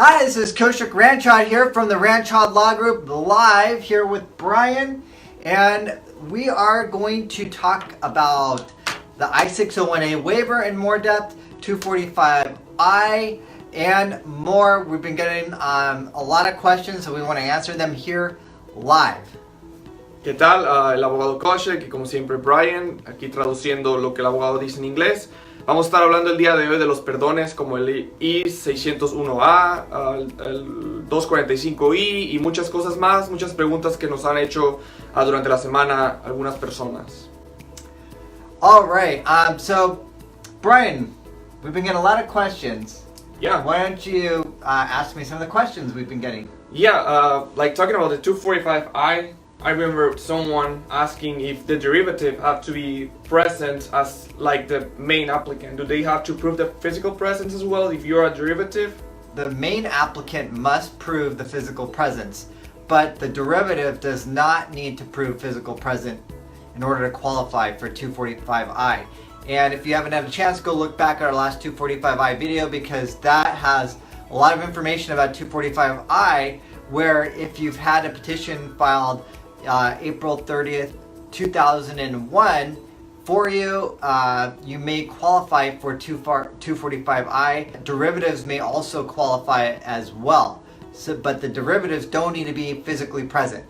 Hi, this is Kaushik Ranchod here from the Ranchod Law Group, live here with Brian, and we are going to talk about the I-601A waiver in more depth, 245I, and more. We've been getting a lot of questions, so we want to answer them here live. ¿Qué tal? El abogado Kaushik y como siempre Brian, aquí traduciendo lo que el abogado dice en inglés. Vamos a estar hablando el día de hoy de los perdones como el I-601A, el 245I y muchas cosas más, muchas preguntas que nos han hecho durante la semana algunas personas. All right, so Brian, we've been getting a lot of questions. Yeah. Why don't you ask me some of the questions we've been getting? Yeah, like talking about the 245I, I remember someone asking if the derivative have to be present as like the main applicant. Do they have to prove the physical presence as well if you're a derivative? The main applicant must prove the physical presence, but the derivative does not need to prove physical presence in order to qualify for 245I. And if you haven't had a chance, go look back at our last 245I video because that has a lot of information about 245I, where if you've had a petition filed April 30th, 2001 for you, you may qualify for 245I. Derivatives may also qualify as well, but the derivatives don't need to be physically present.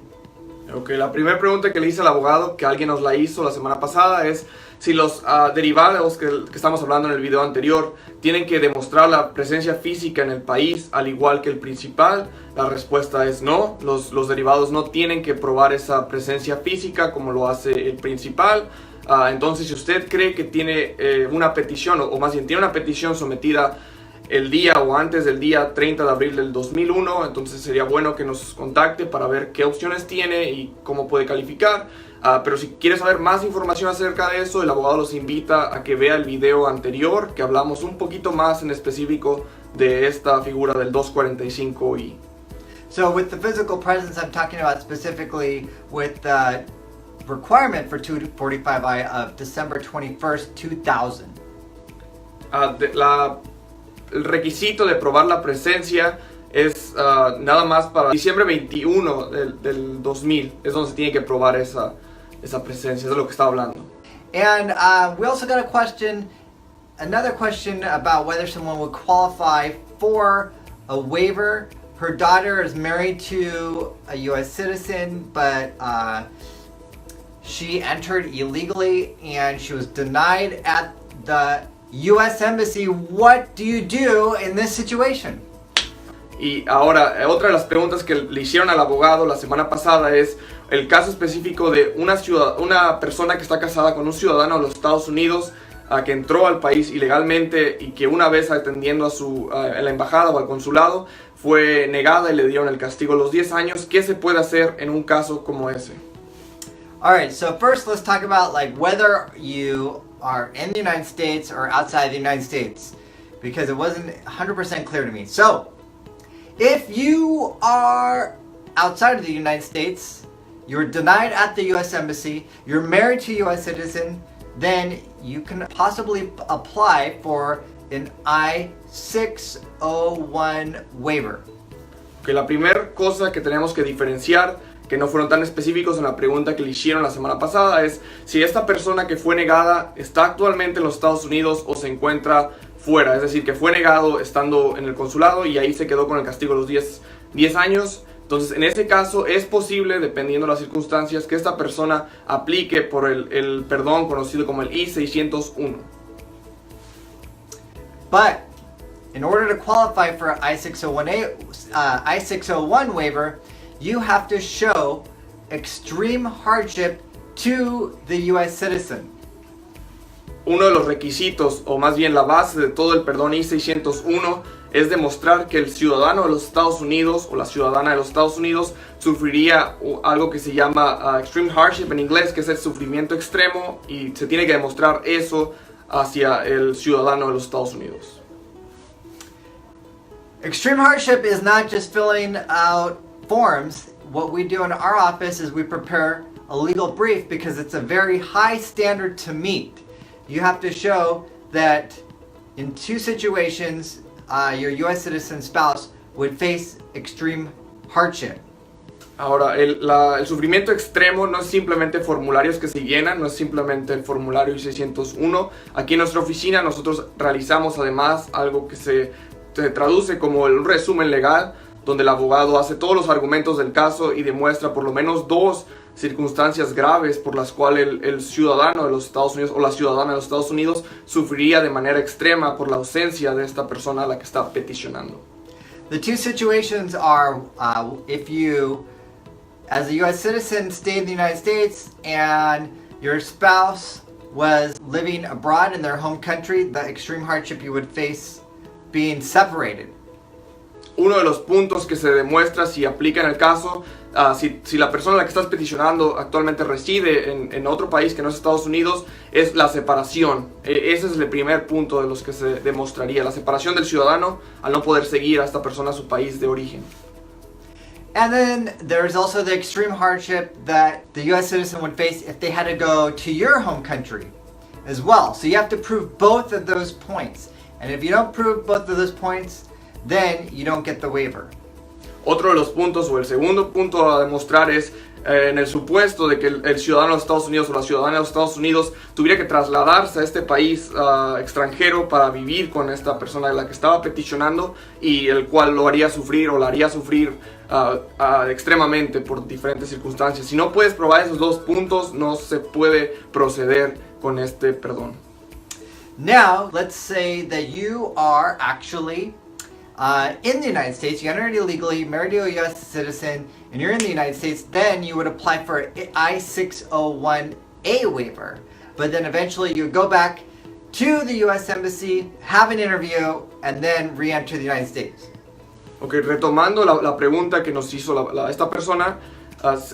Ok, la primera pregunta que le hice al abogado, que alguien nos la hizo la semana pasada, es si los derivados que estamos hablando en el video anterior tienen que demostrar la presencia física en el país al igual que el principal. La respuesta es no, los derivados no tienen que probar esa presencia física como lo hace el principal. Entonces si usted cree que tiene una petición, o más bien tiene una petición sometida el día o antes del día 30 de abril del 2001, entonces sería bueno que nos contacte para ver qué opciones tiene y cómo puede calificar. Pero si quiere saber más información acerca de eso, el abogado los invita a que vea el video anterior, que hablamos un poquito más en específico de esta figura del 245I. So with the physical presence, I'm talking about specifically with the requirement for 245I of December 21st, 2000. El requisito de probar la presencia es nada más para diciembre 21 del 2000, es donde se tiene que probar esa presencia, eso es lo que está hablando. And we also got another question about whether someone would qualify for a waiver. Her daughter is married to a U.S. citizen, but she entered illegally and she was denied at the U.S. Embassy. What do you do in this situation? Y ahora, otra de las preguntas que le hicieron al abogado la semana pasada es el caso específico de una persona que está casada con un ciudadano de los Estados Unidos que entró al país ilegalmente y que una vez atendiendo a la embajada o al consulado fue negada y le dieron el castigo de los 10 años. ¿Qué se puede hacer en un caso como ese? Alright, so first let's talk about whether you are in the United States or outside the United States, because it wasn't 100% clear to me. So, if you are outside of the United States, you're denied at the U.S. Embassy, you're married to a U.S. citizen, then you can possibly apply for an I-601 waiver. Okay, la primera cosa que tenemos que diferenciar, que no fueron tan específicos en la pregunta que le hicieron la semana pasada, es si esta persona que fue negada está actualmente en los Estados Unidos o se encuentra fuera, es decir, que fue negado estando en el consulado y ahí se quedó con el castigo de los 10 años. Entonces, en ese caso es posible, dependiendo de las circunstancias, que esta persona aplique por el perdón conocido como el I-601. But in order to qualify for an I-601 waiver, you have to show extreme hardship to the U.S. citizen. Uno de los requisitos, o más bien la base de todo el perdón I-601, es demostrar que el ciudadano de los Estados Unidos o la ciudadana de los Estados Unidos sufriría algo que se llama extreme hardship en inglés, que es el sufrimiento extremo, y se tiene que demostrar eso hacia el ciudadano de los Estados Unidos. Extreme hardship is not just filling out forms. What we do in our office is we prepare a legal brief because it's a very high standard to meet. You have to show that in two situations, your U.S. citizen spouse would face extreme hardship. Ahora, el sufrimiento extremo no es simplemente formularios que se llenan, no es simplemente el formulario I-601. Aquí en nuestra oficina nosotros realizamos además algo que se traduce como un resumen legal, donde el abogado hace todos los argumentos del caso y demuestra por lo menos dos circunstancias graves por las cuales el ciudadano de los Estados Unidos o la ciudadana de los Estados Unidos sufriría de manera extrema por la ausencia de esta persona a la que está peticionando. The two situations are if you, as a U.S. citizen, stayed in the United States and your spouse was living abroad in their home country, the extreme hardship you would face being separated. Uno de los puntos que se demuestra si aplica en el caso, si la persona a la que estás peticionando actualmente reside en otro país que no es Estados Unidos, es la separación. Ese es el primer punto de los que se demostraría, la separación del ciudadano al no poder seguir a esta persona a su país de origen. And then there's also the extreme hardship that the U.S. citizen would face if they had to go to your home country as well. So you have to prove both of those points. And if you don't prove both of those points, then you don't get the waiver. Otro de los puntos, o el segundo punto a demostrar es en el supuesto de que el ciudadano de los Estados Unidos o la ciudadana de los Estados Unidos tuviera que trasladarse a este país extranjero para vivir con esta persona de la que estaba peticionando y el cual lo haría sufrir o la haría sufrir extremadamente por diferentes circunstancias. Si no puedes probar esos dos puntos, no se puede proceder con este perdón. Now, let's say that you are actually in the United States, you entered illegally, married to a U.S. citizen, and you're in the United States, then you would apply for an I-601A waiver. But then eventually you would go back to the U.S. Embassy, have an interview, and then re-enter the United States. Ok, retomando la pregunta que nos hizo esta persona,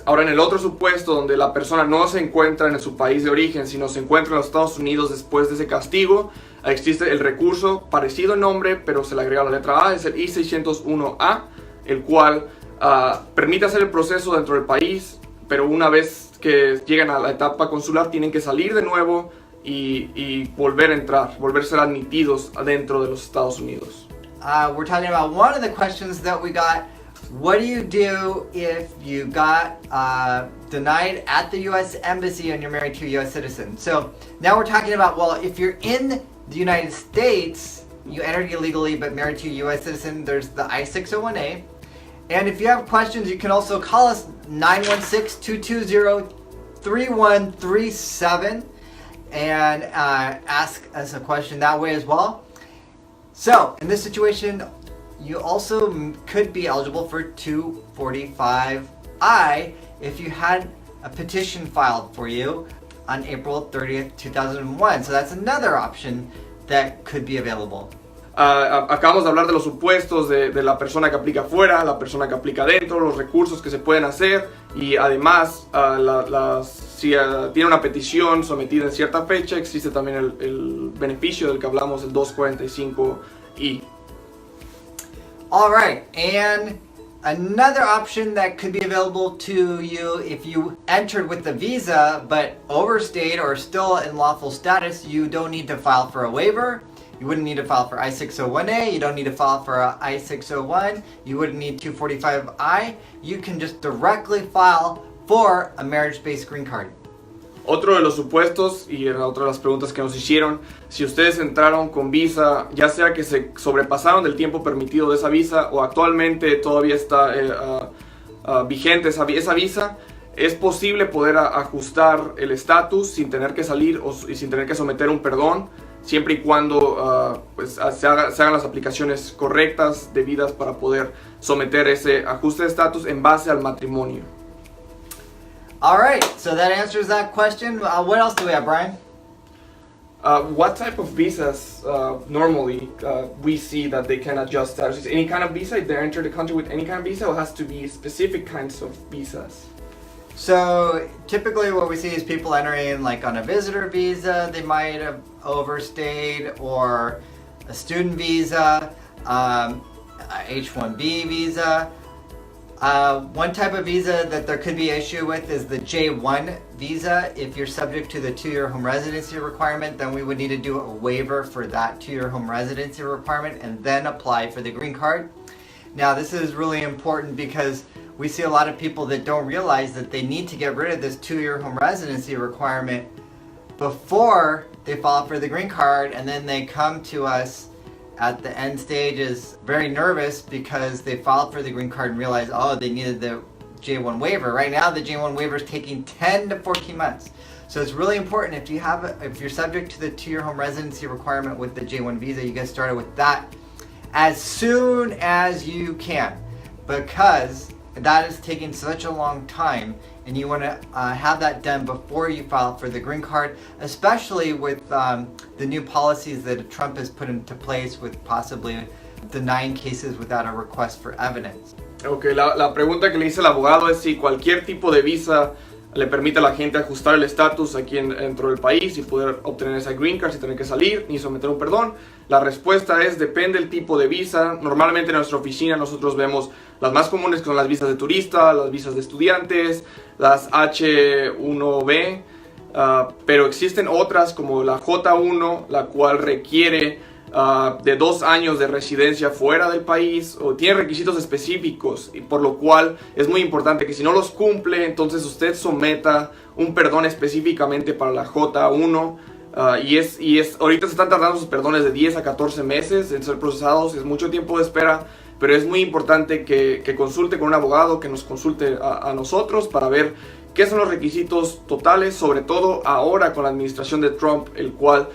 ahora en el otro supuesto donde la persona no se encuentra en su país de origen, sino se encuentra en los Estados Unidos después de ese castigo, existe el recurso parecido en nombre, pero se le agrega la letra A, es el I-601A, el cual permite hacer el proceso dentro del país, pero una vez que llegan a la etapa consular tienen que salir de nuevo y volver a entrar, volver a ser admitidos adentro de los Estados Unidos. We're talking about one of the questions that we got. What do you do if you got denied at the U.S. Embassy and you're married to a U.S. citizen? So now we're talking about, well, if you're in the United States, you entered illegally but married to a U.S. citizen, there's the I-601A. And if you have questions, you can also call us 916-220-3137 and ask us a question that way as well. So in this situation, you also could be eligible for 245I if you had a petition filed for you on April 30th, 2001. So that's another option that could be available. Acabamos de hablar de los supuestos de la persona que aplica afuera, la persona que aplica adentro, los recursos que se pueden hacer y además si tiene una petición sometida en cierta fecha, existe también el beneficio del que hablamos, el 245I. All right, and another option that could be available to you if you entered with the visa but overstayed or still in lawful status, you don't need to file for a waiver. You wouldn't need to file for I-601A, you don't need to file for I-601, you wouldn't need 245I, you can just directly file for a marriage-based green card. Otro de los supuestos, y era otra de las preguntas que nos hicieron, si ustedes entraron con visa, ya sea que se sobrepasaron del tiempo permitido de esa visa o actualmente todavía está vigente esa visa, es posible poder ajustar el estatus sin tener que salir y sin tener que someter un perdón, siempre y cuando se hagan las aplicaciones correctas, debidas para poder someter ese ajuste de estatus en base al matrimonio. All right, so that answers that question. What else do we have, Brian? What type of visas normally we see that they can adjust status? Any kind of visa, if they enter the country with any kind of visa, or has to be specific kinds of visas? So typically what we see is people entering like on a visitor visa, they might have overstayed, or a student visa, a H-1B visa. One type of visa that there could be issue with is the J-1 visa. If you're subject to the 2-year home residency requirement, then we would need to do a waiver for that 2-year home residency requirement and then apply for the green card. Now this is really important because we see a lot of people that don't realize that they need to get rid of this 2-year home residency requirement before they file for the green card, and then they come to us at the end stages very nervous because they filed for the green card and realized, oh, they needed the J1 waiver. Right now the J1 waiver is taking 10 to 14 months. So it's really important if you're subject to the 2-year home residency requirement with the J1 visa, you get started with that as soon as you can, because that is taking such a long time, and you want to have that done before you file for the green card, especially with the new policies that Trump has put into place with possibly denying cases without a request for evidence. Ok, la pregunta que le hice al abogado es si cualquier tipo de visa le permite a la gente ajustar el estatus aquí dentro del país y poder obtener esa green card sin tener que salir ni someter un perdón. La respuesta es depende del tipo de visa. Normalmente en nuestra oficina nosotros vemos las más comunes, que son las visas de turista, las visas de estudiantes, las H1B, pero existen otras como la J1, la cual requiere de 2 años de residencia fuera del país, o tiene requisitos específicos, y por lo cual es muy importante que si no los cumple, entonces usted someta un perdón específicamente para la J1. Ahorita se están tardando sus perdones de 10 a 14 meses en ser procesados, es mucho tiempo de espera, pero es muy importante que consulte con un abogado, que nos consulte a nosotros para ver qué son los requisitos totales, sobre todo ahora con la administración de Trump, el cual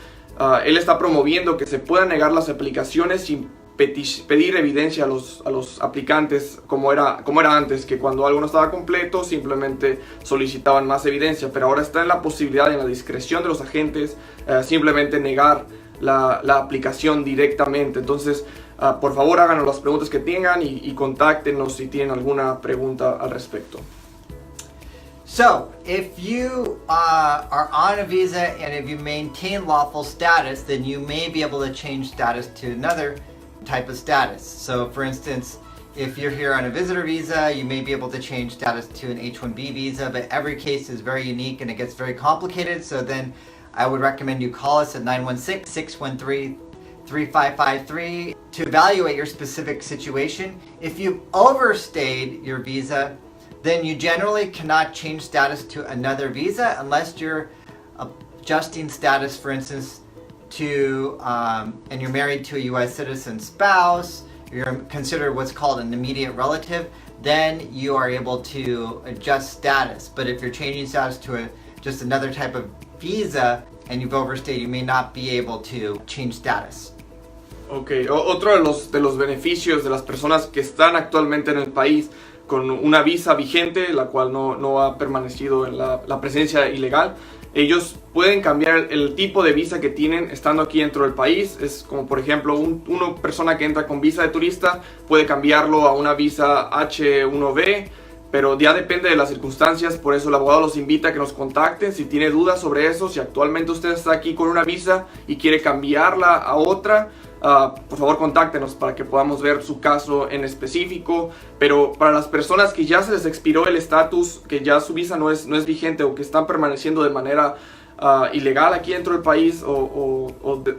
él está promoviendo que se puedan negar las aplicaciones sin pedir evidencia a los aplicantes como era antes, que cuando algo no estaba completo simplemente solicitaban más evidencia, pero ahora está en la posibilidad, en la discreción de los agentes, simplemente negar la aplicación directamente. Entonces, por favor háganos las preguntas que tengan y contáctenos si tienen alguna pregunta al respecto. So, if you are on a visa and if you maintain lawful status, then you may be able to change status to another type of status. So, for instance, if you're here on a visitor visa, you may be able to change status to an H-1B visa, but every case is very unique and it gets very complicated. So then I would recommend you call us at 916-613-3553 to evaluate your specific situation. If you've overstayed your visa, then you generally cannot change status to another visa unless you're adjusting status, for instance, to and you're married to a U.S. citizen spouse, you're considered what's called an immediate relative, then you are able to adjust status. But if you're changing status to just another type of visa and you've overstayed, you may not be able to change status. Ok, otro de los beneficios de las personas que están actualmente en el país con una visa vigente, la cual no ha permanecido en la presencia ilegal, ellos pueden cambiar el tipo de visa que tienen estando aquí dentro del país. Es como, por ejemplo, una persona que entra con visa de turista puede cambiarlo a una visa H1B, pero ya depende de las circunstancias. Por eso el abogado los invita a que nos contacten si tiene dudas sobre eso. Si actualmente usted está aquí con una visa y quiere cambiarla a otra, por favor contáctenos para que podamos ver su caso en específico. Pero para las personas que ya se les expiró el estatus, que ya su visa no es vigente o que están permaneciendo de manera ilegal aquí dentro del país o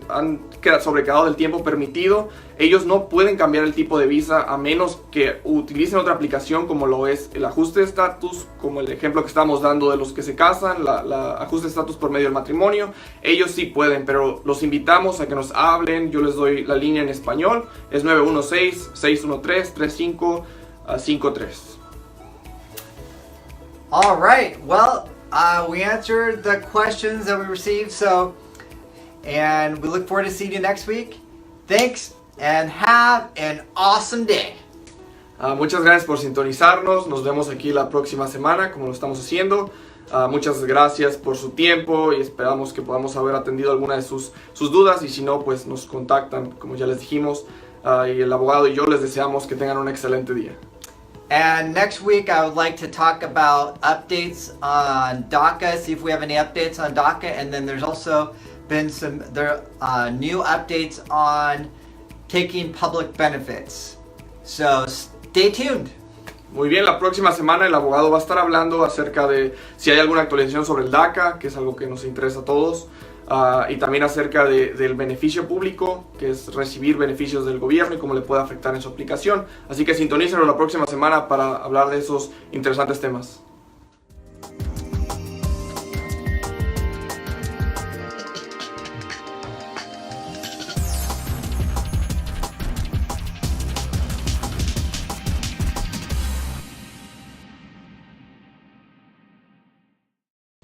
han sobrequedado del tiempo permitido, ellos no pueden cambiar el tipo de visa a menos que utilicen otra aplicación como lo es el ajuste de estatus, como el ejemplo que estamos dando de los que se casan, la ajuste de estatus por medio del matrimonio. Ellos sí pueden, pero los invitamos a que nos hablen. Yo les doy la línea en español, es 916-613-3553. All right, well, we answered the questions that we received, and we look forward to seeing you next week. Thanks, and have an awesome day. Muchas gracias por sintonizarnos. Nos vemos aquí la próxima semana, como lo estamos haciendo. Muchas gracias por su tiempo y esperamos que podamos haber atendido alguna de sus dudas. Y si no, pues nos contactan, como ya les dijimos. Y el abogado y yo les deseamos que tengan un excelente día. And next week I would like to talk about updates on DACA, see if we have any updates on DACA, and then there's also been some new updates on taking public benefits. So stay tuned. Muy bien, la próxima semana el abogado va a estar hablando acerca de si hay alguna actualización sobre el DACA, que es algo que nos interesa a todos. y también acerca del beneficio público, que es recibir beneficios del gobierno y cómo le puede afectar en su aplicación. Así que sintonícenlo la próxima semana para hablar de esos interesantes temas.